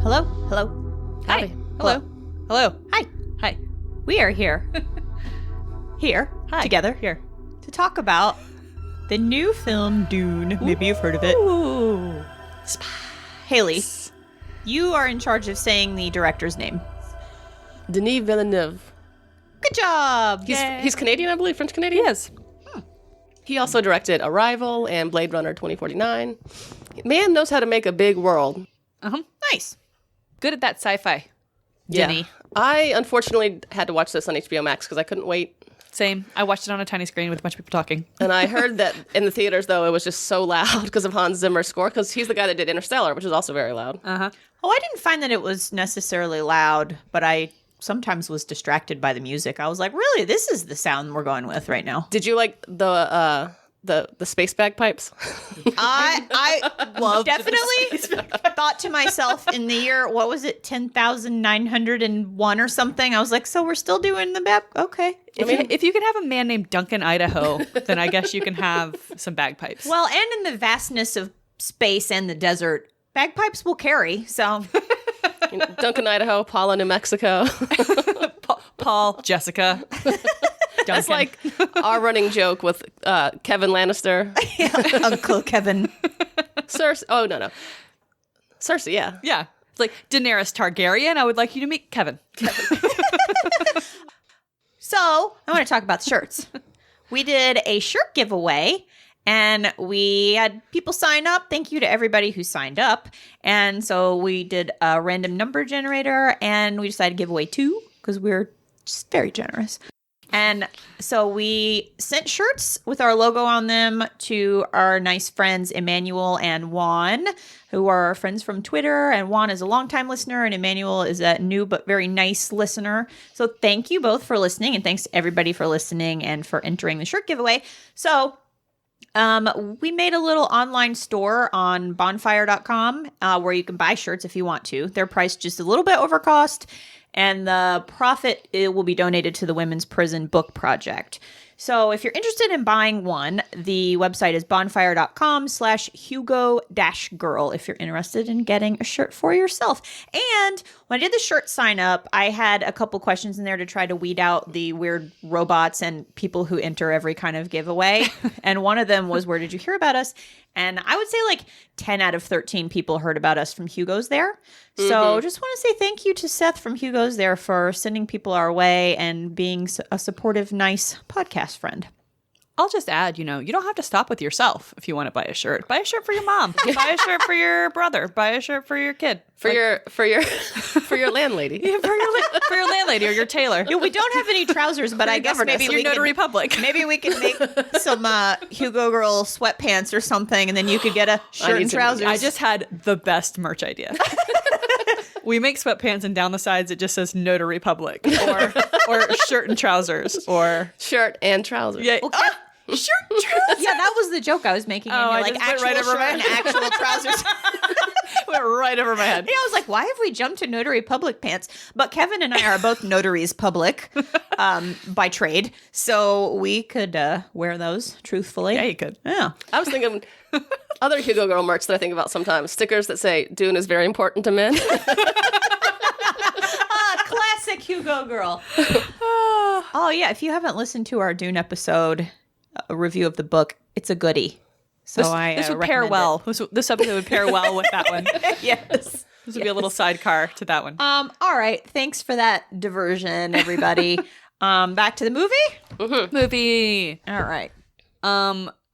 Hello? Hello? Howdy. Hi. Hello? Hello? Hi. Hi. We are here. Hi. Together. Here. To talk about the new film Dune. Maybe you've heard of it. Ooh. Haley, you are in charge of saying the director's name. Denis Villeneuve. Good job. He's Canadian, I believe, French Canadian. Yes. He also directed Arrival and Blade Runner 2049. Man knows how to make a big world. Nice. Good at that sci-fi. Denny. Yeah. I unfortunately had to watch this on HBO Max because I couldn't wait. Same. I watched it on a tiny screen with a bunch of people talking. And I heard that in the theaters, though, it was just so loud because of Hans Zimmer's score, because he's the guy that did Interstellar, which is also very loud. Uh-huh. Oh, I didn't find that it was necessarily loud, but I sometimes was distracted by the music. I was like, really, this is the sound we're going with right now. Did you like the space bagpipes? I loved definitely thought to myself in the year, what was it, 10,901 or something? I was like, so we're still doing the okay. If you can have a man named Duncan Idaho, then I guess you can have some bagpipes. Well, and in the vastness of space and the desert, bagpipes will carry. So Duncan, Idaho, Paula, New Mexico. Paul, Jessica. That's like our running joke with Kevin Lannister. Uncle Kevin. Cersei. Oh, no. Cersei, yeah. Yeah. It's like Daenerys Targaryen. I would like you to meet Kevin. So I want to talk about the shirts. We did a shirt giveaway and we had people sign up. Thank you to everybody who signed up. And so we did a random number generator and we decided to give away 2 because we're just very generous. And so we sent shirts with our logo on them to our nice friends Emmanuel and Juan, who are our friends from Twitter. And Juan is a longtime listener and Emmanuel is a new but very nice listener. So thank you both for listening, and thanks to everybody for listening and for entering the shirt giveaway. So we made a little online store on bonfire.com where you can buy shirts if you want to. They're priced just a little bit over cost. And the profit will be donated to the Women's Prison Book Project. So if you're interested in buying one, the website is bonfire.com/Hugo-girl if you're interested in getting a shirt for yourself. And when I did the shirt sign up, I had a couple questions in there to try to weed out the weird robots and people who enter every kind of giveaway. And one of them was, where did you hear about us? And I would say like 10 out of 13 people heard about us from Hugo's There. So just want to say thank you to Seth from Hugo's There for sending people our way and being a supportive, nice podcast friend. I'll just add, you don't have to stop with yourself if you want to buy a shirt. Buy a shirt for your mom. Buy a shirt for your brother. Buy a shirt for your kid. For your landlady. Yeah, for your landlady or your tailor. Yeah, we don't have any trousers, but I guess maybe your notary public. Maybe we can make some Hugo Girl sweatpants or something, and then you could get a shirt and trousers. I just had the best merch idea. We make sweatpants and down the sides it just says Notary Public or shirt and trousers or shirt and trousers. Yeah. Okay. Shirt and trousers. Yeah, that was the joke I was making. And you're like, actual right over shirt my and actual trousers. Went right over my head. Yeah, I was like, why have we jumped to Notary Public pants? But Kevin and I are both notaries public by trade, so we could wear those truthfully. Yeah, you could. Yeah. I was thinking other Hugo Girl merch that I think about sometimes. Stickers that say, Dune is very important to men. Classic Hugo Girl. Oh, yeah. If you haven't listened to our Dune episode, a review of the book, it's a goodie. So this would pair well. This episode would pair well with that one. Yes. This would be a little sidecar to that one. All right. Thanks for that diversion, everybody. Back to the movie? Mm-hmm. Movie. All right.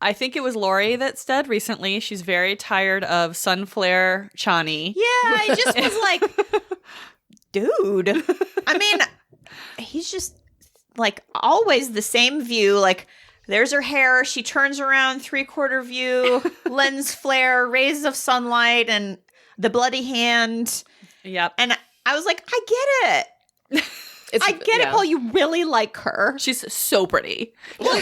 I think it was Lori that said recently she's very tired of Sunflare Chani. Yeah, I just was like, dude. I mean, he's just like always the same view. Like, there's her hair. She turns around 3/4 view, lens flare, rays of sunlight, and the bloody hand. Yep. And I was like, I get it. I get it, Paul. You really like her. She's so pretty.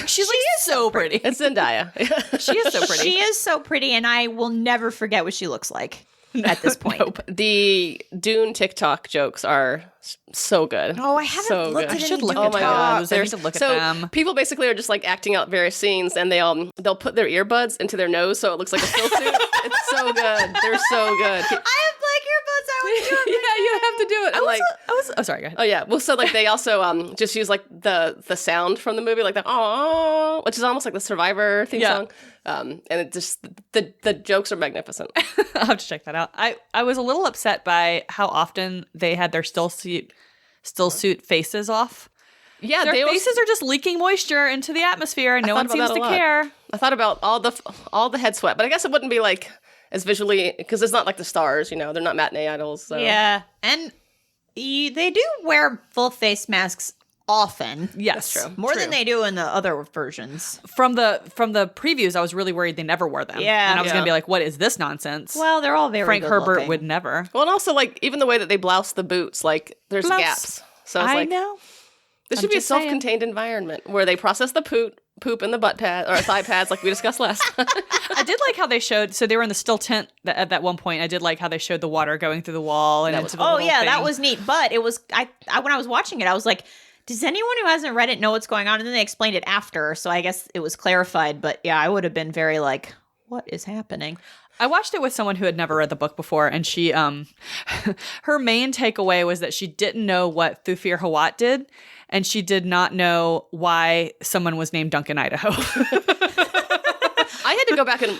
She's so pretty. It's Zendaya. She is so pretty. She is so pretty, and I will never forget what she looks like at this point. Nope. The Dune TikTok jokes are so good. Oh, I haven't looked at I any should look Dune at TikToks. those. I need to look at them. People basically are just like acting out various scenes, and they'll put their earbuds into their nose so it looks like a still suit. It's so good. They're so good. I have black earbuds. I you have to do it. And Oh, sorry, go ahead. oh yeah. Well, so like they also just use like the sound from the movie, like the oh, which is almost like the Survivor theme song. And it just the jokes are magnificent. I'll have to check that out. I was a little upset by how often they had their still suit faces off. Yeah, Their faces are just leaking moisture into the atmosphere, and no one seems to care. I thought about all the head sweat, but I guess it wouldn't be like as visually because it's not like the stars. They're not matinee idols. So. Yeah, and they do wear full face masks often. Yes, that's true. More than they do in the other versions. From the previews, I was really worried they never wore them. Yeah. And I was going to be like, what is this nonsense? Well, they're all very Frank good Herbert looking. would never. Well, and also like even the way that they blouse the boots, like there's Blouse. gaps. So it's I like know. this I'm should be a just saying. self-contained environment where they process the poop in the butt pad or thigh pads, like we discussed last. I did like how they showed, so they were in the still tent at that one point. I did like how they showed the water going through the wall and into the Oh little yeah, thing. that was neat. But it was I when I was watching it, I was like, does anyone who hasn't read it know what's going on? And then they explained it after, so I guess it was clarified. But yeah, I would have been very like, what is happening? I watched it with someone who had never read the book before, and she, her main takeaway was that she didn't know what Thufir Hawat did, and she did not know why someone was named Duncan Idaho. I had to go back and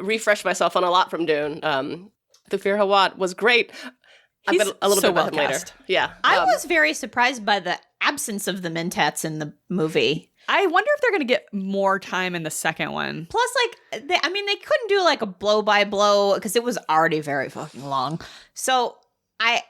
refresh myself on a lot from Dune. Thufir Hawat was great. I've got a little so bit about him well later. cast. Yeah. I was very surprised by the absence of the Mentats in the movie. I wonder if they're going to get more time in the second one. Plus, like, they couldn't do like a blow by blow because it was already very fucking long. So, I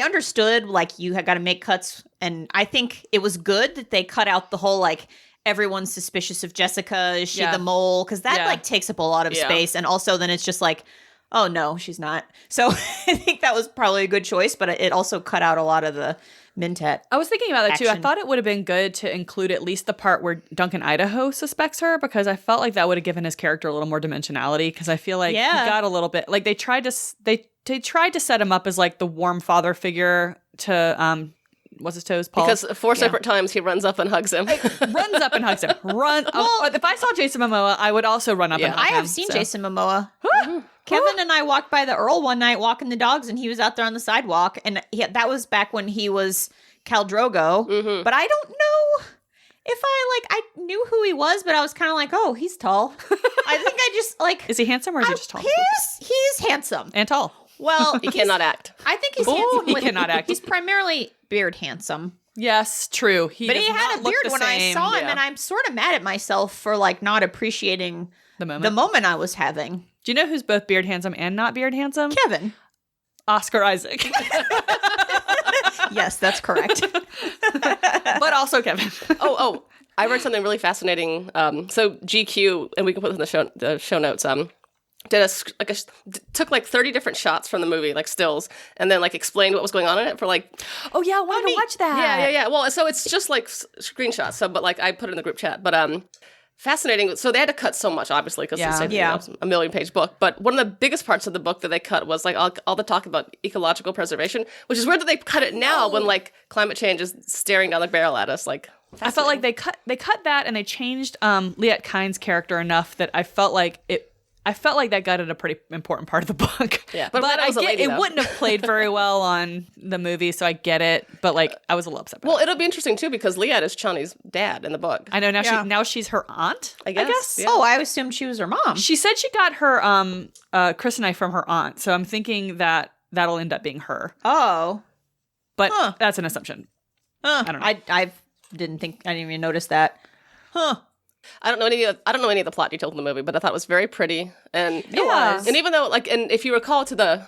understood like you had got to make cuts, and I think it was good that they cut out the whole like everyone's suspicious of Jessica. Is she the mole? Because that like takes up a lot of space, and also then it's just like, oh no, she's not. So I think that was probably a good choice, but it also cut out a lot of the Mentat. I was thinking about that too. I Action. thought it would have been good to include at least the part where Duncan Idaho suspects her, because I felt like that would have given his character a little more dimensionality. Because I feel like he got a little bit like they tried to set him up as like the warm father figure to what's his toes, Paul? Because 4 separate times he runs up and hugs him. Runs up and hugs him. If I saw Jason Momoa, I would also run up and hug I him. have seen Jason Momoa. Kevin and I walked by the Earl one night walking the dogs, and he was out there on the sidewalk. And that was back when he was Khal Drogo. Mm-hmm. But I don't know if I knew who he was, but I was kind of like, oh, he's tall. I think I just like. Is he handsome or is he just tall? He's handsome. And tall. Well, He cannot act. I think he's Ooh, handsome. he with- cannot act. He's primarily beard handsome. Yes, true. But he does had not a look beard the when I same. saw him, Yeah. and I'm sort of mad at myself for like not appreciating The moment. the moment I was having. Do you know who's both beard handsome and not beard handsome? Kevin. Oscar Isaac. Yes, that's correct. But also Kevin. I read something really fascinating. So GQ, and we can put it in the show notes. Took like 30 different shots from the movie, like stills, and then like explained what was going on in it for like. Oh yeah, I wanted to watch that. Yeah. Well, so it's just like screenshots. So, but like I put it in the group chat. But fascinating. So they had to cut so much, obviously, because it's a 1,000,000-page book. But one of the biggest parts of the book that they cut was like all the talk about ecological preservation, which is weird that they cut it now when like climate change is staring down the barrel at us. Like I felt like they cut that and they changed Liet Kynes' character enough that I felt like that gutted a pretty important part of the book. Yeah, but that I was a get lady, it though. wouldn't have played very well on the movie, so I get it. But like, I was a little upset. Well, it'll be interesting too because Liet is Chani's dad in the book. I know now she's her aunt. I guess. Yeah. Oh, I assumed she was her mom. She said she got her chrysanite from her aunt, so I'm thinking that that'll end up being her. Oh. But that's an assumption. Huh. I don't know. I didn't even notice that. Huh. I don't know any of the plot details in the movie, but I thought it was very pretty, and It was. And even though and if you recall to the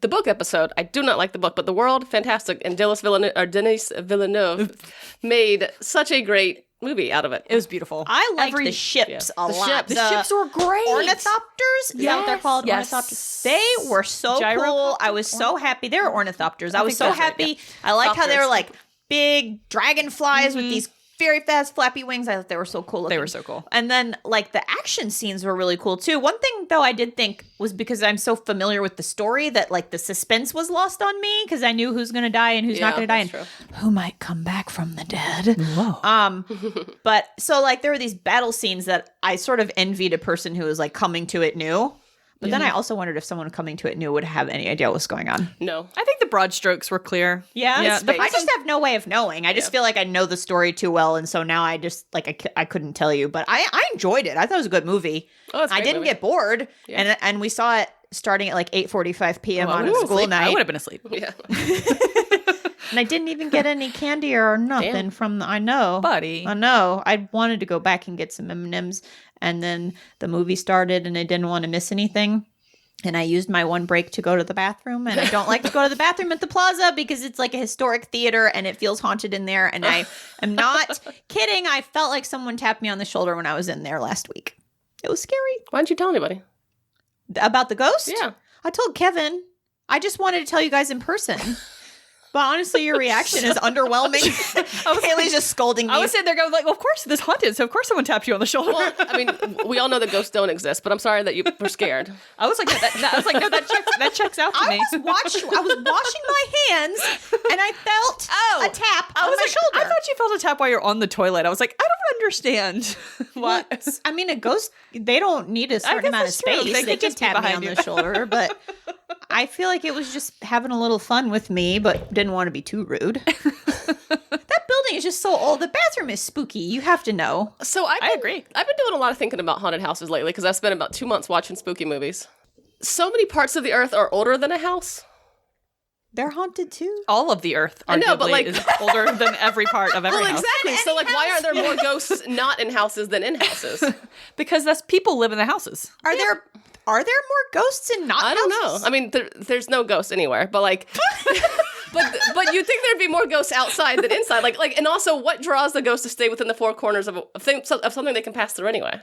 book episode, I do not like the book, but the world fantastic, and Denis Villeneuve made such a great movie out of it. It was beautiful. I liked the ships a lot. ships. The ships were great. Ornithopters? Is that what they're called? Yes. Ornithopters. They were so Gyrocopters? cool. I was so happy. They were ornithopters. I was so that's right, happy. I liked how they were Thopters. like big dragonflies with these very fast flappy wings. I thought they were so cool looking. They were so cool. And then like the action scenes were really cool too. One thing though I did think was because I'm so familiar with the story that like the suspense was lost on me because I knew who's going to die and who's not going to die and that's who might come back from the dead. Whoa. But so like there were these battle scenes that I sort of envied a person who was like coming to it new. But then I also wondered if someone coming to it new would have any idea what was going on. No. I think the broad strokes were clear. Yeah. I just have no way of knowing. I just feel like I know the story too well. And so now I just, like, I couldn't tell you. But I enjoyed it. I thought it was a good movie. Oh, it's a I great didn't movie. get bored. Yeah. And we saw it starting at like 8:45 p.m. on a school night. I would have been asleep. Yeah. And I didn't even get any candy or nothing from I know. Buddy. I know. I wanted to go back and get some M&Ms. And then the movie started and I didn't want to miss anything. And I used my one break to go to the bathroom. And I don't like to go to the bathroom at the Plaza because it's like a historic theater and it feels haunted in there. And I am not kidding. I felt like someone tapped me on the shoulder when I was in there last week. It was scary. Why didn't you tell anybody? About the ghost? Yeah. I told Kevin. I just wanted to tell you guys in person. But honestly, your reaction is underwhelming. Haley's just scolding me. I was sitting there going like, well, of course, this haunted, so of course someone tapped you on the shoulder. Well, I mean, we all know that ghosts don't exist, but I'm sorry that you were scared. I was like, no, that checks out for me. I was washing my hands, and I felt a tap on my shoulder. I thought you felt a tap while you're on the toilet. I was like, I don't understand. What? I mean, a ghost, they don't need a certain amount of space. True. They could just tap me on the shoulder, but I feel like it was just having a little fun with me, but didn't want to be too rude. That building is just so old. The bathroom is spooky. You have to know. So I agree. I've been doing a lot of thinking about haunted houses lately because I've spent about 2 months watching spooky movies. So many parts of the earth are older than a house. They're haunted too. All of the earth, I know, but, like- is older than every part of every house. Exactly. So like, why aren't there more ghosts not in houses than in houses? Because that's people live in the houses. Are there more ghosts in not I don't know. I mean, there's no ghosts anywhere, but like, but you'd think there'd be more ghosts outside than inside. Like, and also, what draws the ghost to stay within the four corners of something they can pass through anyway?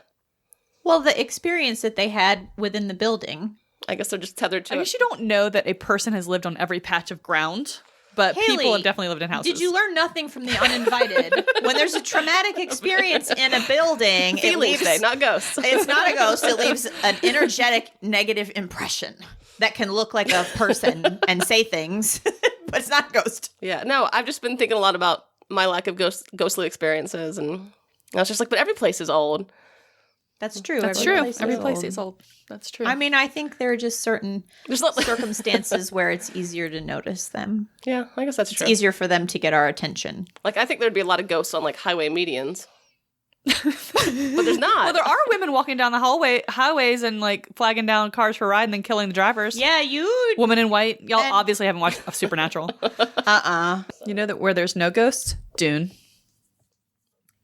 Well, the experience that they had within the building. I guess they're just tethered to I it. guess you don't know that a person has lived on every patch of ground, but Haley, people have definitely lived in houses. Did you learn nothing from the uninvited? When there's a traumatic experience in a building, Feelings day, not ghosts. It's not a ghost. It leaves an energetic negative impression that can look like a person and say things, but it's not a ghost. Yeah, no, I've just been thinking a lot about my lack of ghostly experiences, and I was just like, but every place is old. That's true. That's true. Every place is old. That's true. I mean, I think there are just certain circumstances where it's easier to notice them. Yeah, I guess that's true. It's easier for them to get our attention. Like, I think there'd be a lot of ghosts on, like, highway medians. But there's not. Well, there are women walking down the highways and, like, flagging down cars for a ride and then killing the drivers. Yeah, Woman in white. Y'all obviously haven't watched Supernatural. You know that where there's no ghosts? Dune.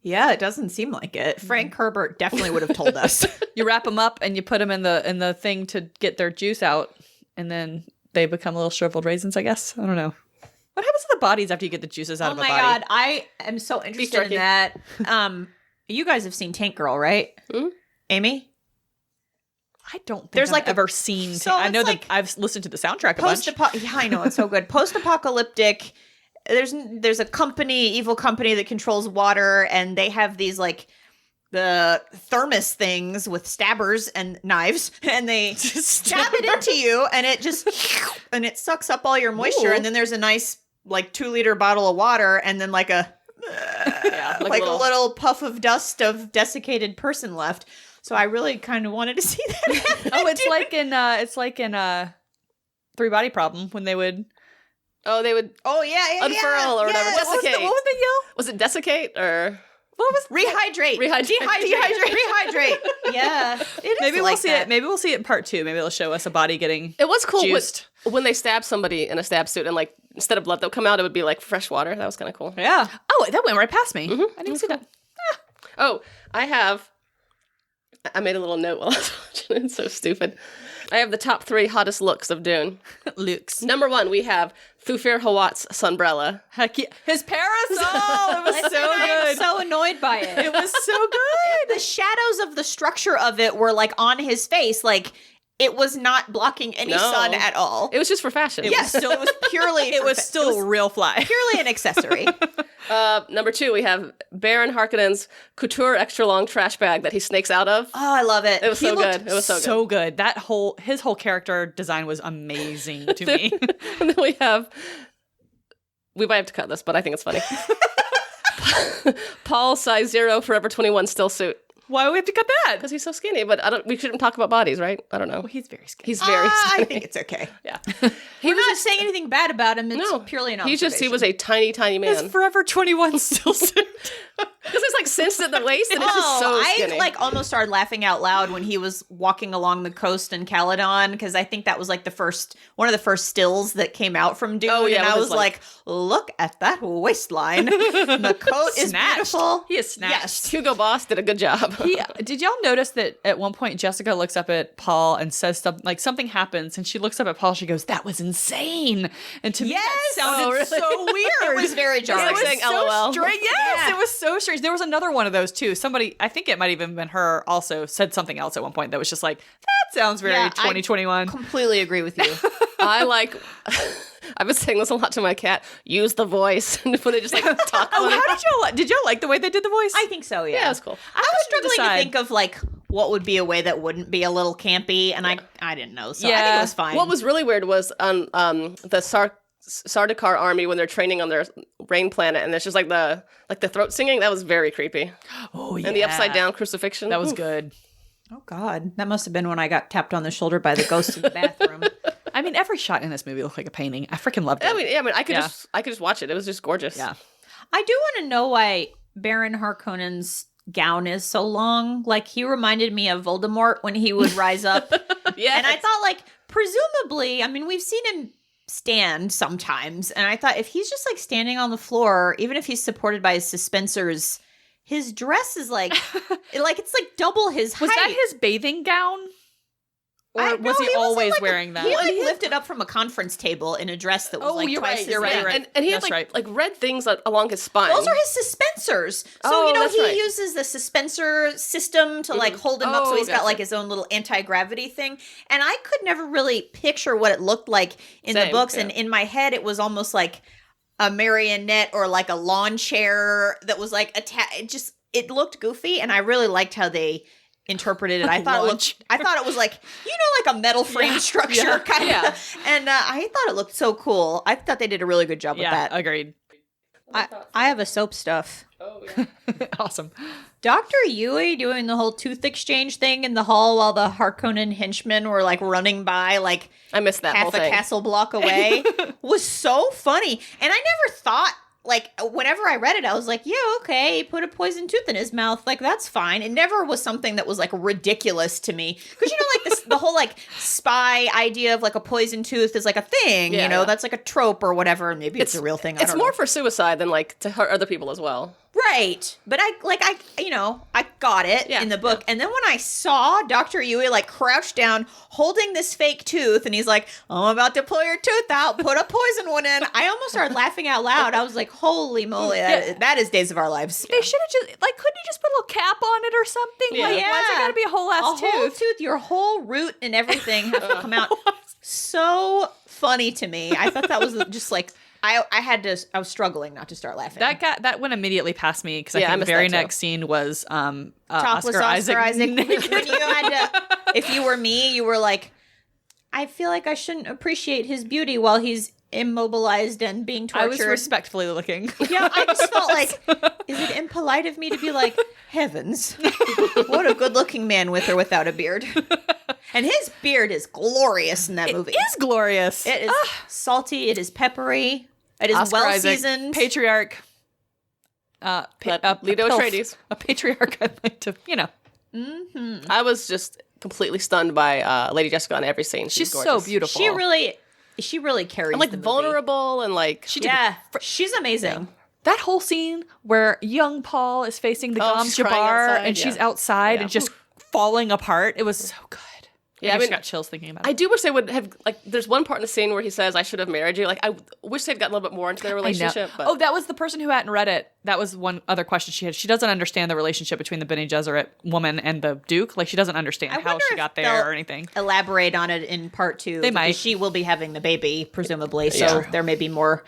Yeah, it doesn't seem like it. Frank Herbert definitely would have told us. You wrap them up and you put them in the thing to get their juice out, and then they become little shriveled raisins, I guess. I don't know. What happens to the bodies after you get the juices out of a body? Oh my god, I am so interested in that. You guys have seen Tank Girl, right? Mm-hmm. Amy? I don't think I've ever seen. I know that I've listened to the soundtrack a bunch. Yeah, I know, it's so good. Post-apocalyptic. There's a evil company that controls water, and they have these like the thermos things with stabbers and knives, and they stab it into you, and it sucks up all your moisture. Ooh. And then there's a nice like 2-liter bottle of water, and then like a a little puff of dust of desiccated person left. So I really kind of wanted to see that happen. Oh, it's like in Three Body Problem when they would. Oh, they would. Oh yeah, unfurl or whatever. Desiccate. What was the yell? Was it desiccate or what was rehydrate? Dehydrate. Yeah, maybe we'll see it. Maybe we'll see it in part 2. Maybe they'll show us a body getting. It was cool juiced. When they stab somebody in a stab suit, and like instead of blood that would come out, it would be like fresh water. That was kind of cool. Yeah. Oh, that went right past me. Mm-hmm. I didn't see that. Oh, I made a little note while I was watching it. It's so stupid. I have the top 3 hottest looks of Dune. Looks. Number 1, we have Thufir Hawat's sunbrella. Heck yeah. His parasol! It was so good. I'm so annoyed by it. It was so good. The shadows of the structure of it were like on his face. Like, it was not blocking any sun at all. It was just for fashion. Yes, so it was purely... It was still real fly. Purely an accessory. Number 2, we have Baron Harkonnen's couture extra long trash bag that he snakes out of. Oh, I love it. It was so good. It was so good. His whole character design was amazing to me. And then we might have to cut this, but I think it's funny. Paul size 0 Forever 21 still suit. Why would we have to cut that? Because he's so skinny. But we shouldn't talk about bodies, right? I don't know. Well, he's very skinny. He's very skinny. I think it's okay. Yeah. We're not saying anything bad about him. It's purely an observation. He was a tiny, tiny man. His Forever 21 still suit. Because it's like cinched at the waist and it's just so skinny. I like almost started laughing out loud when he was walking along the coast in Caledon, because I think that was like one of the first stills that came out from Dune. Oh, yeah, and I was like, look at that waistline. The coat is beautiful. He is snatched. Yes. Hugo Boss did a good job. Did y'all notice that at one point Jessica looks up at Paul and says something happens, and she looks up at Paul, she goes, "That was insane." And to me that sounded so weird. It was very jarring. It was saying so LOL. strange. Yes, it was so strange. There was another one of those too. Somebody, I think it might even been her, also said something else at one point that was just like, that sounds very 2021. I completely agree with you. I've been saying this a lot to my cat. Use the voice when they just like talk. How did y'all like the way they did the voice? I think so. Yeah, that's cool. I was struggling to think of like what would be a way that wouldn't be a little campy, and I didn't know. So I think it was fine. What was really weird was on the Sardaukar army when they're training on their rain planet, and there's just like the throat singing. That was very creepy. Oh yeah, and the upside down crucifixion. That was good. Oh God, that must have been when I got tapped on the shoulder by the ghost in the bathroom. I mean, every shot in this movie looked like a painting. I freaking loved it. I mean, I could just watch it. It was just gorgeous. Yeah. I do want to know why Baron Harkonnen's gown is so long. Like, he reminded me of Voldemort when he would rise up. Yeah. And I thought, like, presumably, I mean, we've seen him stand sometimes, and I thought if he's just like standing on the floor, even if he's supported by his suspensors, his dress is like it's like double his height. Was that his bathing gown? Or was he always wearing that? He lifted up from a conference table in a dress that was twice you're right. And he had like red things along his spine. Those are his suspensors. So, he uses the suspensor system to like hold him up, so he's got like his own little anti-gravity thing. And I could never really picture what it looked like in the books. Yeah. And in my head, it was almost like a marionette or like a lawn chair that was like it looked goofy, and I really liked how they interpreted it. I thought it was like, like a metal frame structure kind of. And I thought it looked so cool. I thought they did a really good job with that. Agreed. I have a soap stuff. Oh, yeah. Awesome. Dr. Yui doing the whole tooth exchange thing in the hall while the Harkonnen henchmen were like running by like I missed that half a castle block away was so funny. And I never thought, like, whenever I read it, I was like, yeah, okay, he put a poison tooth in his mouth. Like, that's fine. It never was something that was, like, ridiculous to me. Because, like, the whole, like, spy idea of, like, a poison tooth is, like, a thing, that's, like, a trope or whatever. And maybe it's a real thing. It's more for suicide than, like, to hurt other people as well. Right. But I got it in the book. Yeah. And then when I saw Dr. Yui, like, crouched down, holding this fake tooth, and he's like, I'm about to pull your tooth out, put a poison one in. I almost started laughing out loud. I was like, holy moly, that is Days of Our Lives. They should have just, like, couldn't you just put a little cap on it or something? Yeah. Like, why's it gotta be a whole ass tooth? Whole tooth, your whole root and everything have to come out. So funny to me. I thought that was just like, I was struggling not to start laughing. That went immediately past me because I think the very next scene was Oscar Isaac. When you had to, if you were me, you were like, I feel like I shouldn't appreciate his beauty while he's immobilized and being tortured. I was respectfully looking. Yeah, I just felt like, is it impolite of me to be like, heavens, what a good-looking man with or without a beard. And his beard is glorious in that movie. It is glorious. It is salty. It is peppery. It is well-seasoned. Patriarch. Leto Atreides. A patriarch, I'd like to, Mm-hmm. I was just completely stunned by Lady Jessica on every scene. She's so beautiful. She really carries and, like, the movie. vulnerable and, like... she's amazing. Yeah. That whole scene where young Paul is facing the Gom Jabbar and she's outside and just falling apart. It was so good. Yeah, I just got chills thinking about it. I do wish they would have, like, there's one part in the scene where he says, I should have married you. Like, I wish they'd gotten a little bit more into their relationship. But... Oh, that was the person who hadn't read it. That was one other question she had. She doesn't understand the relationship between the Bene Gesserit woman and the Duke. Like, she doesn't understand how she got there or anything. Elaborate on it in part 2. They might. She will be having the baby, presumably, so there may be more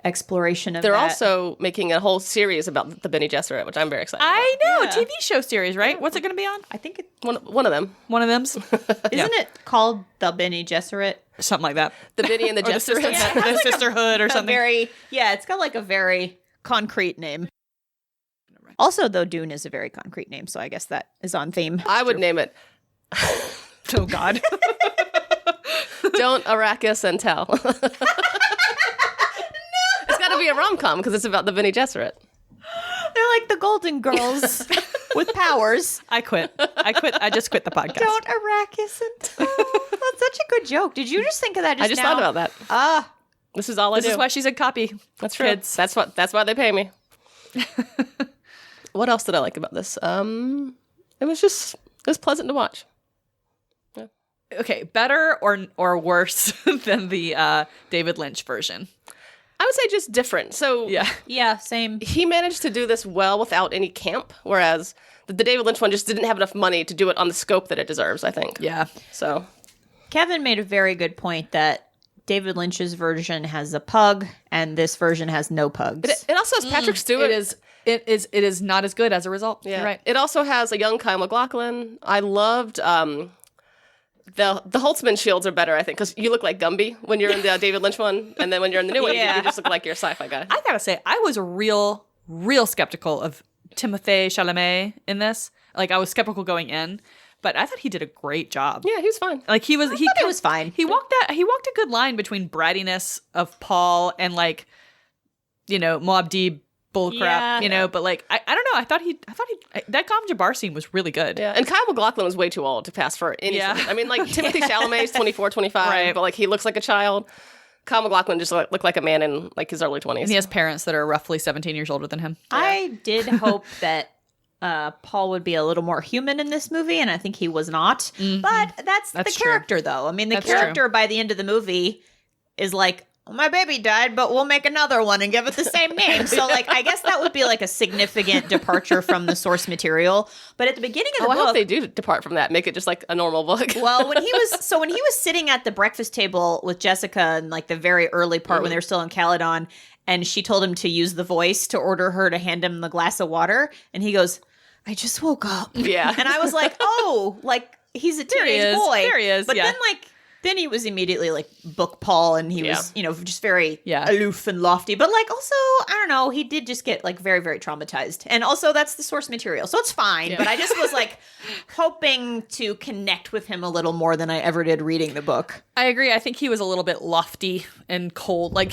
exploration of They're that. also making a whole series about the Bene Gesserit, which I'm very excited about. I know, TV show series, right? What's it going to be on? I think it's one of them. One of them's. Isn't it called the Bene Gesserit? Something like that. The Bene and the Gesserit. The sisterhood or something. It's got like a very concrete name. Also, though, Dune is a very concrete name, so I guess that is on theme. I would name it. Oh, God. Don't Arrakis and tell. No. It's got to be a rom-com because it's about the Bene Gesserit. They're like the Golden Girls with powers. I quit. I just quit the podcast. Don't Arrakis and tell. That's such a good joke. Did you just think of that just now? I just thought about that. This is all I do. This is why she's a copy. That's true. Kids. That's why they pay me. What else did I like about this? It was pleasant to watch. Yeah. Okay, better or worse than the David Lynch version? I would say just different. So yeah, same. He managed to do this well without any camp, whereas the David Lynch one just didn't have enough money to do it on the scope that it deserves, I think. Yeah. So Kevin made a very good point that David Lynch's version has a pug and this version has no pugs. It also has Patrick Stewart. It is not as good as a result. Yeah. You're right. It also has a young Kyle MacLachlan. I loved the Holtzman shields are better, I think, because you look like Gumby when you're in the David Lynch one, and then when you're in the new one, you just look like you're a sci-fi guy. I gotta say, I was real skeptical of Timothée Chalamet in this. Like, I was skeptical going in, but I thought he did a great job. Yeah, he was fine. Like he was fine. He walked a good line between brattiness of Paul and like, Moab Deeb bullcrap, but like I don't know. I thought that Gom Jabbar scene was really good. Yeah, and Kyle MacLachlan was way too old to pass for anything. Yeah. I mean, like Timothée Chalamet's 24, 25, right. But like he looks like a child. Kyle MacLachlan just looked like a man in like his early 20s. And he has parents that are roughly 17 years older than him. Yeah. I did hope that Paul would be a little more human in this movie, and I think he was not. Mm-hmm. But that's the character, though. I mean, the character by the end of the movie is like, my baby died, but we'll make another one and give it the same name. So, like, I guess that would be like a significant departure from the source material. But at the beginning of the book, I hope they do depart from that, make it just like a normal book. Well, when he was sitting at the breakfast table with Jessica in like the very early part when they were still in Caledon, and she told him to use the voice to order her to hand him the glass of water, and he goes, "I just woke up." Yeah, and I was like, "Oh, like he's a teenage boy." There he is. But then he was immediately like book Paul, and he was, just very aloof and lofty. But like also, I don't know, he did just get like very, very traumatized. And also that's the source material. So it's fine. Yeah. But I just was like hoping to connect with him a little more than I ever did reading the book. I agree. I think he was a little bit lofty and cold, like,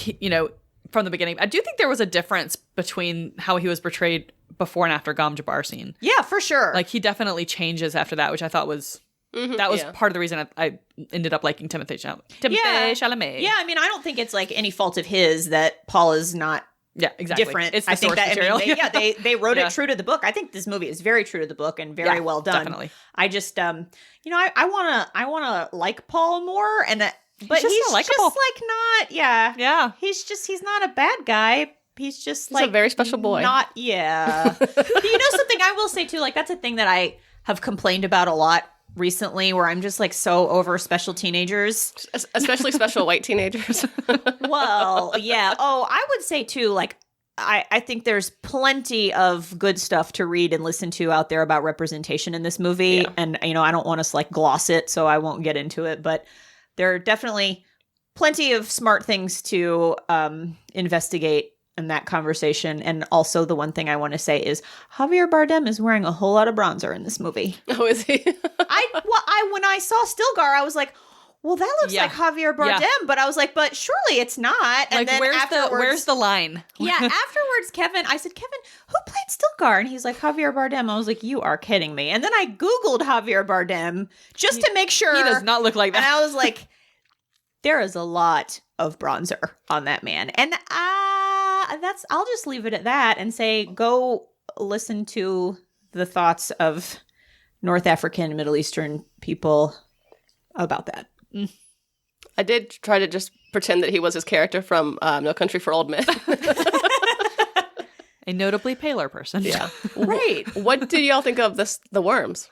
from the beginning. I do think there was a difference between how he was portrayed before and after Gom Jabbar scene. Yeah, for sure. Like he definitely changes after that, which I thought was... Mm-hmm, that was part of the reason I ended up liking Timothée Chalamet. Yeah, I mean, I don't think it's like any fault of his that Paul is not different. It's the source material. They wrote it true to the book. I think this movie is very true to the book and very well done. Definitely. I just, I wanna like Paul more, but he's just like not. He's not a bad guy. He's like a very special boy. But you know something I will say too, like that's a thing that I have complained about a lot recently, where I'm just like so over special teenagers, especially special white teenagers. Well, yeah. Oh, I would say too, like I think there's plenty of good stuff to read and listen to out there about representation in this movie, and I don't want to like gloss it, so I won't get into it, but there are definitely plenty of smart things to investigate in that conversation. And also the one thing I want to say is Javier Bardem is wearing a whole lot of bronzer in this movie. Oh, is he? When I saw Stilgar, I was like, well, that looks like Javier Bardem, but I was like, but surely it's not. And like, then where's the line? Yeah, afterwards, I said, Kevin, who played Stilgar? And he's like, Javier Bardem. I was like, you are kidding me. And then I Googled Javier Bardem just to make sure. He does not look like that. And I was like, there is a lot of bronzer on that man. And I'll just leave it at that and say, go listen to the thoughts of North African and Middle Eastern people about that. I did try to just pretend that he was his character from No Country for Old Men. A notably paler person. Yeah. Right. What do y'all think of the worms?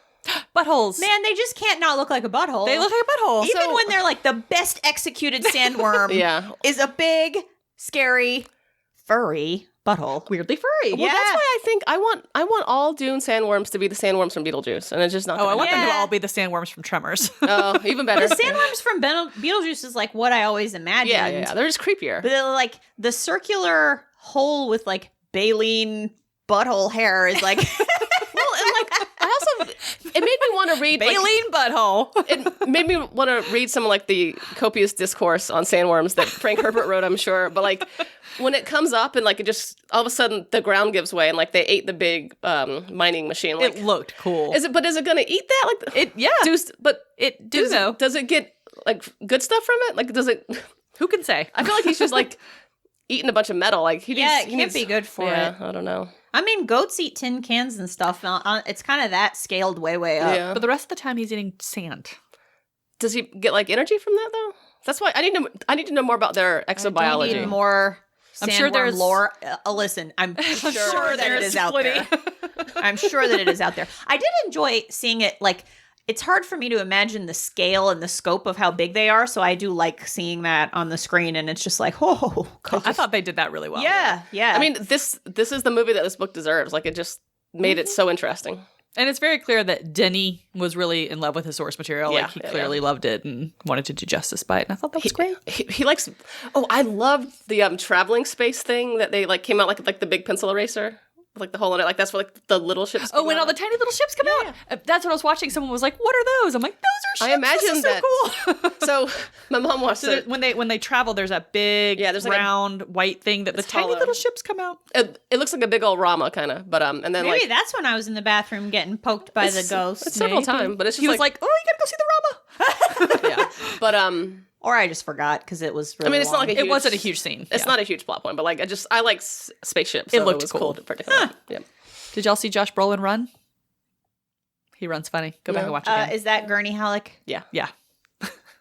Buttholes. Man, they just can't not look like a butthole. They look like a butthole. Even when they're like the best executed sandworm is a big, scary, furry butthole. Weirdly furry. Well, that's why I think I want all Dune sandworms to be the sandworms from Beetlejuice, and it's just not. I want them to all be the sandworms from Tremors. Oh, even better. The sandworms from Beetlejuice is like what I always imagined. Yeah, they're just creepier. But they're like the circular hole with like baleen butthole hair is like. Well, and like I also, it made me want to read baleen butthole. It made me want to read some like the copious discourse on sandworms that Frank Herbert wrote, I'm sure. But like when it comes up and like it just all of a sudden the ground gives way and like they ate the big mining machine. Like, it looked cool. Is it? But is it going to eat that? Like it? Yeah. Does it get like good stuff from it? Like does it? Who can say? I feel like he's just like eating a bunch of metal. Like he can't be good for it. I don't know. I mean, goats eat tin cans and stuff. It's kind of that scaled way up. Yeah. But the rest of the time, he's eating sand. Does he get like energy from that though? That's why I need to know more about their exobiology. Need more. I'm sure there's lore. Listen, I'm sure that it is out there. I'm sure that it is out there. I did enjoy seeing it. Like, it's hard for me to imagine the scale and the scope of how big they are. So I do like seeing that on the screen, and it's just like, oh, God. I thought they did that really well. Yeah. I mean, this is the movie that this book deserves. Like, it just made it so interesting. And it's very clear that Denis was really in love with his source material. Like, he clearly loved it and wanted to do justice by it. And I thought that was great. He likes... Oh, I loved the traveling space thing that they, like, came out like the big pencil eraser. With, like, the hole in it. Like, that's where, like, the little ships Oh, when all the tiny little ships come out? Yeah. That's what I was watching. Someone was like, what are those? I'm like, those are ships. I imagine that. So cool. So, my mom watched it. When they travel, there's that big, there's like round, white thing that the tiny little ships come out. It looks like a big old Rama, kind of. But, and then, maybe that's when I was in the bathroom getting poked by the ghost. It's several times, but it's just he was like, oh, you gotta go see the Rama. Yeah. But, or I just forgot because it was really it's not like it wasn't a huge scene. It's not a huge plot point, but like I like spaceships. So it looked was cool. Yeah. Did y'all see Josh Brolin run? He runs funny. Go back and watch it again. Is that Gurney Halleck? Yeah. Yeah.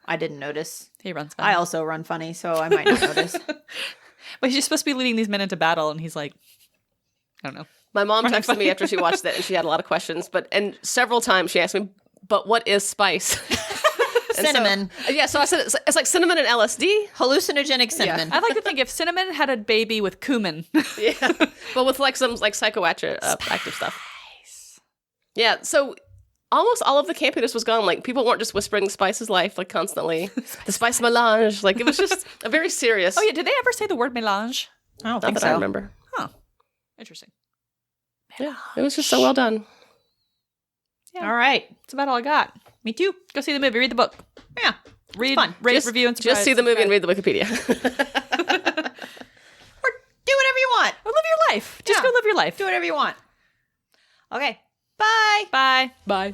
I didn't notice. He runs funny. I also run funny, so I might not notice. But he's supposed to be leading these men into battle, and he's like, I don't know. My mom texted me after she watched it, and she had a lot of questions. And several times she asked me, "But what is spice?" Cinnamon. So I said it's like cinnamon and LSD. Hallucinogenic cinnamon. I'd like to think if cinnamon had a baby with cumin. Yeah, but with like some like psychoactive active stuff. Yeah, so almost all of the campiness was gone. Like people weren't just whispering "Spice is life" like constantly. The spice melange, like it was just a very serious. Oh yeah, did they ever say the word melange? I don't Not think that so. I remember. Huh. Interesting. Yeah, it was just so well done. Yeah. All right. That's about all I got. Me too. Go see the movie. Read the book. Yeah. Read, fun. rate, review, and subscribe. Just see the movie and read the Wikipedia. Or do whatever you want. Or live your life. Just go live your life. Do whatever you want. Okay. Bye. Bye. Bye.